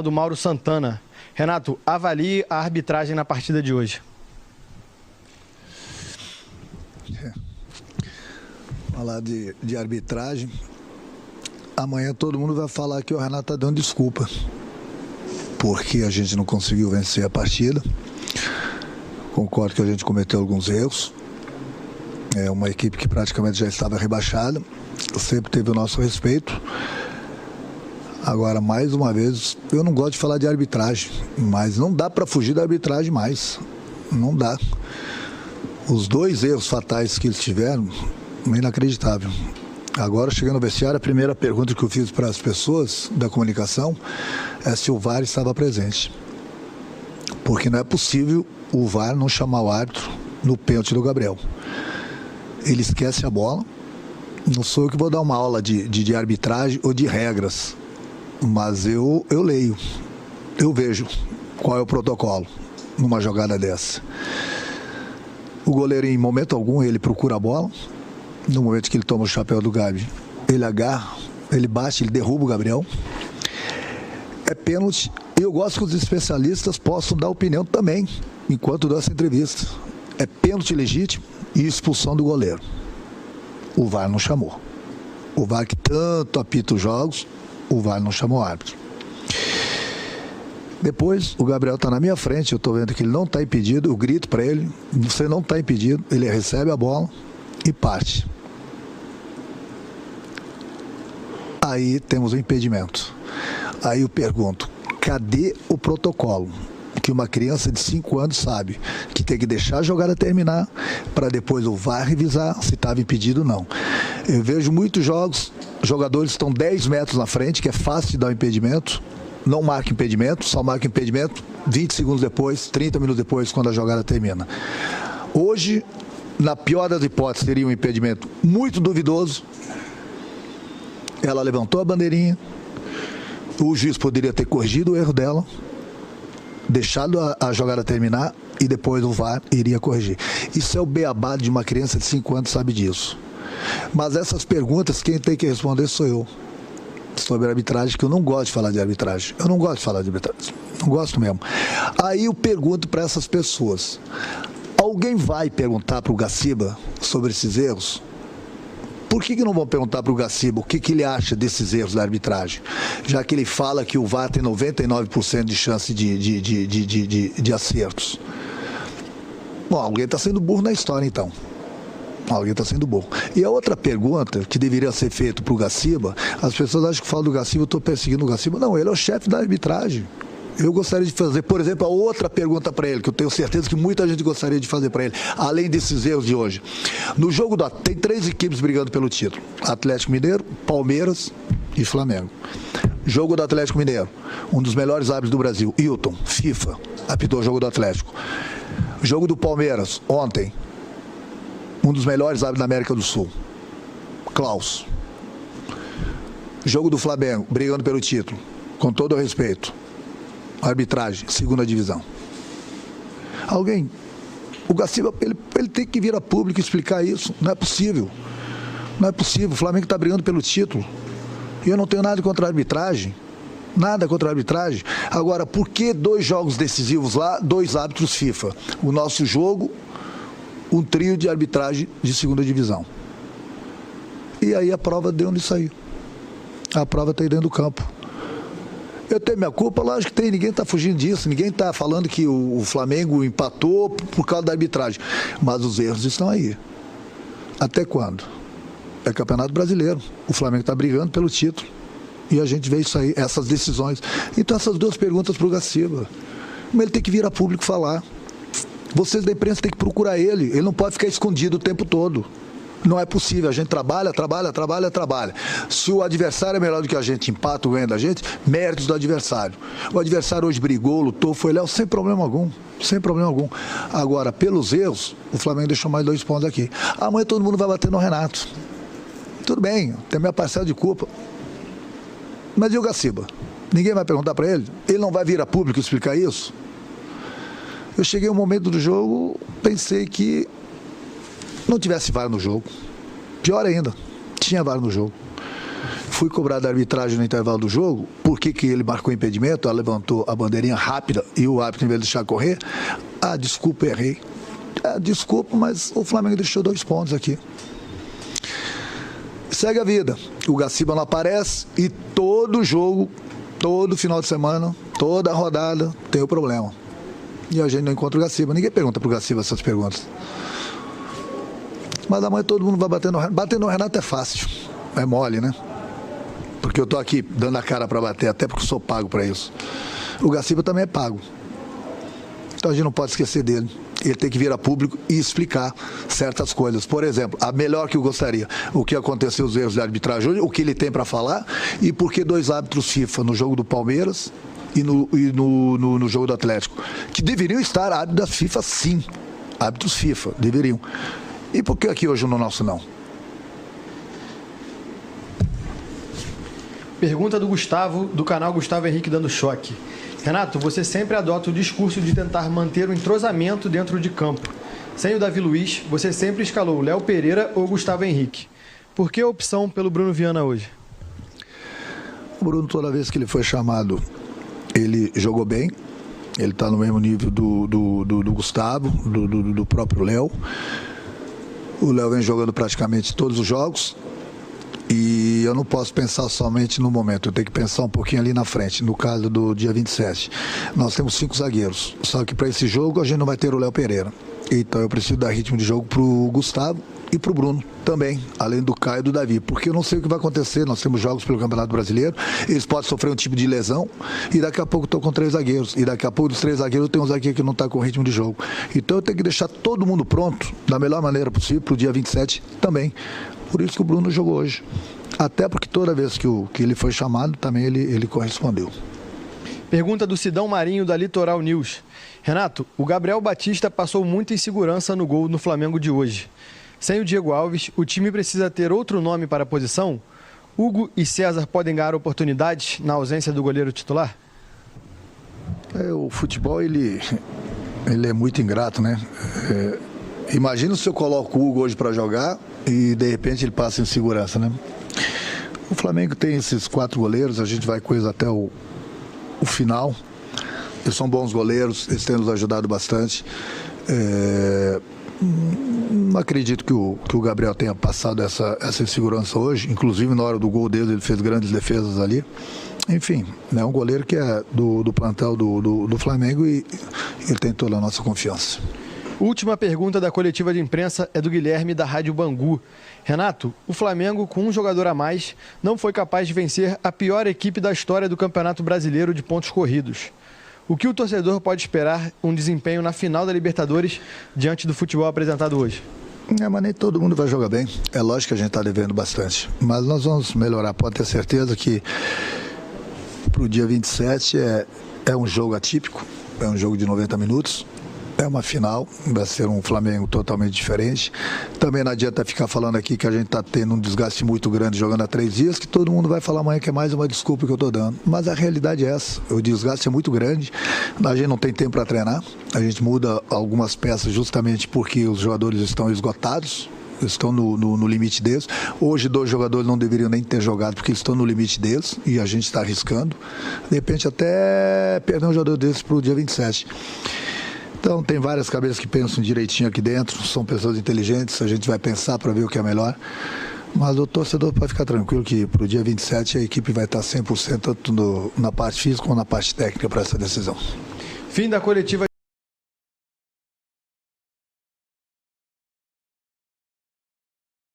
do Mauro Santana. Renato, avalie a arbitragem na partida de hoje. Falar de arbitragem. Amanhã todo mundo vai falar que o Renato está dando desculpa, porque a gente não conseguiu vencer a partida. Concordo que a gente cometeu alguns erros. É uma equipe que praticamente já estava rebaixada. Sempre teve o nosso respeito. Agora, mais uma vez, eu não gosto de falar de arbitragem, mas não dá para fugir da arbitragem mais. Não dá. Os dois erros fatais que eles tiveram, inacreditável. Agora, chegando no vestiário, a primeira pergunta que eu fiz para as pessoas da comunicação é se o VAR estava presente. Porque não é possível o VAR não chamar o árbitro no pênalti do Gabriel. Ele esquece a bola. Não sou eu que vou dar uma aula de arbitragem ou de regras, mas eu leio, eu vejo qual é o protocolo numa jogada dessa. O goleiro, em momento algum, ele procura a bola. No momento que ele toma o chapéu do Gabi, ele agarra, ele bate, ele derruba o Gabriel. É pênalti. E eu gosto que os especialistas possam dar opinião também, enquanto dou essa entrevista. É pênalti legítimo e expulsão do goleiro. O VAR não chamou. O VAR que tanto apita os jogos, o VAR não chamou o árbitro. Depois, o Gabriel está na minha frente, eu estou vendo que ele não está impedido, eu grito para ele, você não está impedido, ele recebe a bola e parte. Aí temos o impedimento. Aí eu pergunto, cadê o protocolo? Que uma criança de 5 anos sabe que tem que deixar a jogada terminar para depois o VAR revisar se estava impedido ou não. Eu vejo muitos jogos, jogadores estão 10 metros na frente, que é fácil de dar o impedimento, não marca impedimento, só marca impedimento 20 segundos depois, 30 minutos depois, quando a jogada termina. Hoje, na pior das hipóteses, seria um impedimento muito duvidoso. Ela levantou a bandeirinha, o juiz poderia ter corrigido o erro dela, deixado a jogada terminar e depois o VAR iria corrigir. Isso é o beabá de uma criança de 5 anos, sabe disso. Mas essas perguntas, quem tem que responder sou eu. Sobre arbitragem, que eu não gosto de falar de arbitragem. Eu não gosto de falar de arbitragem. Não gosto mesmo. Aí eu pergunto para essas pessoas. Alguém vai perguntar para o Gaciba sobre esses erros? Por que não vão perguntar para o Gaciba o que ele acha desses erros da arbitragem? Já que ele fala que o VAR tem 99% de chance de acertos. Bom, alguém está sendo burro na história, então. Alguém está sendo burro. E a outra pergunta que deveria ser feita para o Gaciba, as pessoas acham que eu falo do Gaciba, eu estou perseguindo o Gaciba. Não, ele é o chefe da arbitragem. Eu gostaria de fazer, por exemplo, a outra pergunta para ele, que eu tenho certeza que muita gente gostaria de fazer para ele, além desses erros de hoje. No jogo tem 3 equipes brigando pelo título: Atlético Mineiro, Palmeiras e Flamengo. Jogo do Atlético Mineiro, um dos melhores árbitros do Brasil, Hilton, FIFA, apitou o jogo do Atlético. Jogo do Palmeiras, ontem, um dos melhores árbitros da América do Sul, Klaus. Jogo do Flamengo, brigando pelo título, com todo o respeito, arbitragem, 2ª divisão. Alguém, o Gaciba, ele tem que vir a público e explicar isso. Não é possível. Não é possível. O Flamengo está brigando pelo título. E eu não tenho nada contra a arbitragem. Nada contra a arbitragem. Agora, por que 2 jogos decisivos lá, 2 árbitros FIFA? O nosso jogo, um trio de arbitragem de 2ª divisão. E aí a prova deu nisso aí. A prova está aí dentro do campo. Eu tenho minha culpa? Lógico que tem, ninguém está fugindo disso, ninguém está falando que o Flamengo empatou por causa da arbitragem. Mas os erros estão aí. Até quando? É Campeonato Brasileiro. O Flamengo está brigando pelo título. E a gente vê isso aí, essas decisões. Então essas 2 perguntas para o Gaciba. Mas ele tem que vir a público falar. Vocês da imprensa têm que procurar ele. Ele não pode ficar escondido o tempo todo. Não é possível, a gente trabalha. Se o adversário é melhor do que a gente, empata ou ganha da gente, méritos do adversário. O adversário hoje brigou, lutou, foi leal, sem problema algum. Sem problema algum. Agora, pelos erros, o Flamengo deixou mais 2 pontos aqui. Amanhã todo mundo vai bater no Renato. Tudo bem, tem a minha parcela de culpa. Mas e o Gaciba? Ninguém vai perguntar para ele? Ele não vai vir a público explicar isso? Eu cheguei um momento do jogo, pensei que não tivesse VAR no jogo. Pior ainda, tinha VAR no jogo. fui cobrar da arbitragem no intervalo do jogo, por que ele marcou impedimento, ela levantou a bandeirinha rápida e o árbitro, em vez de deixar correr, desculpa, errei. Desculpa, mas o Flamengo deixou 2 pontos aqui. Segue a vida. O Gaciba não aparece e todo jogo, todo final de semana, toda rodada tem o problema. E a gente não encontra o Gaciba. Ninguém pergunta pro Gaciba essas perguntas. Mas amanhã todo mundo vai bater no Renato. Bater no Renato é fácil. É mole, né? Porque eu tô aqui dando a cara para bater, até porque eu sou pago para isso. O Gaciba também é pago. Então a gente não pode esquecer dele. Ele tem que vir a público e explicar certas coisas. Por exemplo, a melhor que eu gostaria, o que aconteceu, os erros de arbitragem hoje, o que ele tem para falar e por que 2 árbitros FIFA no jogo do Palmeiras e no jogo do Atlético, que deveriam estar árbitros da FIFA, sim. Árbitros FIFA, deveriam. E por que aqui hoje no nosso não? Pergunta do Gustavo, do canal Gustavo Henrique Dando Choque. Renato, você sempre adota o discurso de tentar manter o entrosamento dentro de campo. Sem o Davi Luiz, você sempre escalou Léo Pereira ou Gustavo Henrique. Por que a opção pelo Bruno Viana hoje? O Bruno, toda vez que ele foi chamado, ele jogou bem. Ele está no mesmo nível do Gustavo, do próprio Léo. O Léo vem jogando praticamente todos os jogos. E eu não posso pensar somente no momento, eu tenho que pensar um pouquinho ali na frente. No caso do dia 27, nós temos 5 zagueiros, só que para esse jogo a gente não vai ter o Léo Pereira. Então eu preciso dar ritmo de jogo para o Gustavo e para o Bruno também, além do Caio e do Davi, porque eu não sei o que vai acontecer. Nós temos jogos pelo Campeonato Brasileiro, eles podem sofrer um tipo de lesão e daqui a pouco estou com 3 zagueiros, e daqui a pouco dos 3 zagueiros tem um zagueiro que não está com ritmo de jogo. Então eu tenho que deixar todo mundo pronto da melhor maneira possível para o dia 27 também. Por isso que o Bruno jogou hoje. Até porque toda vez que ele foi chamado, também ele correspondeu. Pergunta do Sidão Marinho, da Litoral News. Renato, o Gabriel Batista passou muita insegurança no gol no Flamengo de hoje. Sem o Diego Alves, o time precisa ter outro nome para a posição? Hugo e César podem ganhar oportunidades na ausência do goleiro titular? O futebol, ele é muito ingrato, né? Imagina se eu coloco o Hugo hoje para jogar e de repente ele passa em segurança, né? O Flamengo tem esses 4 goleiros, a gente vai com eles até o final. Eles são bons goleiros, eles têm nos ajudado bastante. Não acredito que o Gabriel tenha passado essa insegurança hoje. Inclusive na hora do gol dele ele fez grandes defesas ali. Enfim, é um goleiro que é do plantel do Flamengo e ele tem toda a nossa confiança. Última pergunta da coletiva de imprensa é do Guilherme, da Rádio Bangu. Renato, o Flamengo, com um jogador a mais, não foi capaz de vencer a pior equipe da história do Campeonato Brasileiro de pontos corridos. O que o torcedor pode esperar um desempenho na final da Libertadores diante do futebol apresentado hoje? Mas nem todo mundo vai jogar bem. É lógico que a gente está devendo bastante. Mas nós vamos melhorar. Pode ter certeza que para o dia 27 é um jogo atípico. É um jogo de 90 minutos. É uma final, vai ser um Flamengo totalmente diferente. Também não adianta ficar falando aqui que a gente está tendo um desgaste muito grande jogando há 3 dias, que todo mundo vai falar amanhã que é mais uma desculpa que eu estou dando. Mas a realidade é essa, o desgaste é muito grande, a gente não tem tempo para treinar, a gente muda algumas peças justamente porque os jogadores estão esgotados, estão no limite deles. Hoje 2 jogadores não deveriam nem ter jogado porque estão no limite deles e a gente está arriscando. De repente até perder um jogador desses para o dia 27. Então tem várias cabeças que pensam direitinho aqui dentro, são pessoas inteligentes, a gente vai pensar para ver o que é melhor. Mas o torcedor pode ficar tranquilo que para o dia 27 a equipe vai estar 100% tanto na parte física como na parte técnica para essa decisão. Fim da coletiva.